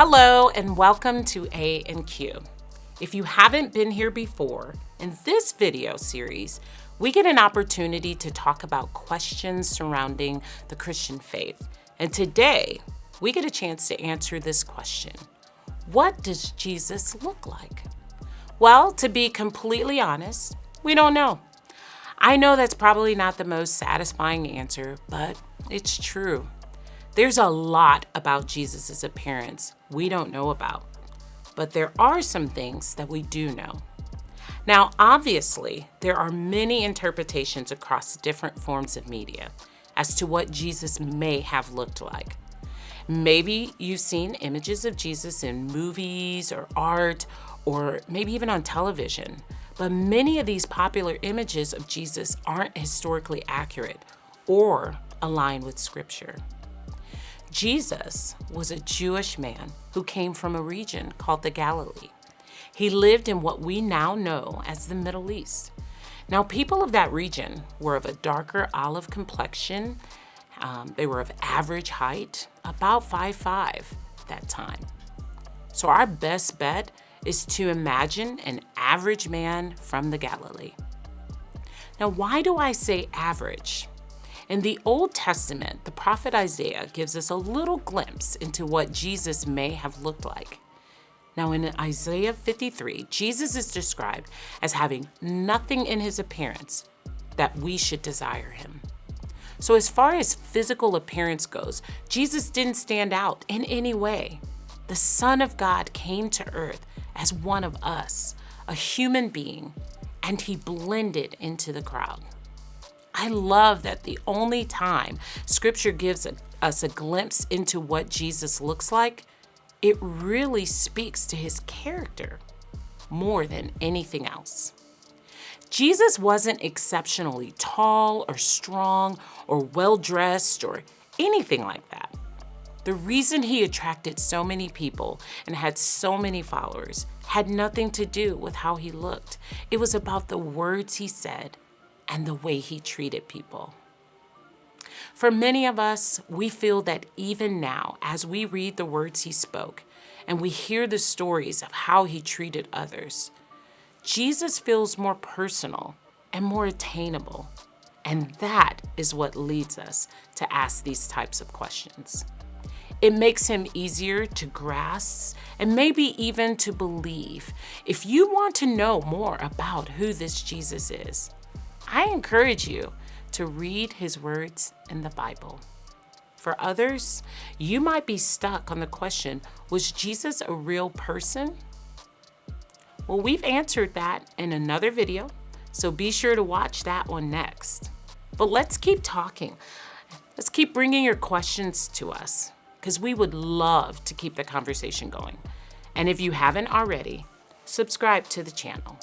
Hello and welcome to A&Q. If you haven't been here before, in this video series, we get an opportunity to talk about questions surrounding the Christian faith. And today, we get a chance to answer this question: what does Jesus look like? Well, to be completely honest, we don't know. I know that's probably not the most satisfying answer, but it's true. There's a lot about Jesus' appearance we don't know about, but there are some things that we do know. Now, obviously, there are many interpretations across different forms of media as to what Jesus may have looked like. Maybe you've seen images of Jesus in movies or art, or maybe even on television, but many of these popular images of Jesus aren't historically accurate or aligned with Scripture. Jesus was a Jewish man who came from a region called the Galilee. He lived in what we now know as the Middle East. Now, people of that region were of a darker olive complexion. They were of average height, about 5'5" at that time. So our best bet is to imagine an average man from the Galilee. Now, why do I say average? In the Old Testament, the prophet Isaiah gives us a little glimpse into what Jesus may have looked like. Now, in Isaiah 53, Jesus is described as having nothing in his appearance that we should desire him. So as far as physical appearance goes, Jesus didn't stand out in any way. The Son of God came to earth as one of us, a human being, and he blended into the crowd. I love that the only time Scripture gives us a glimpse into what Jesus looks like, it really speaks to his character more than anything else. Jesus wasn't exceptionally tall or strong or well-dressed or anything like that. The reason he attracted so many people and had so many followers had nothing to do with how he looked. It was about the words he said and the way he treated people. For many of us, we feel that even now, as we read the words he spoke and we hear the stories of how he treated others, Jesus feels more personal and more attainable. And that is what leads us to ask these types of questions. It makes him easier to grasp and maybe even to believe. If you want to know more about who this Jesus is, I encourage you to read his words in the Bible. For others, you might be stuck on the question, was Jesus a real person? Well, we've answered that in another video, so be sure to watch that one next. But let's keep talking. Let's keep bringing your questions to us, because we would love to keep the conversation going. And if you haven't already, subscribe to the channel.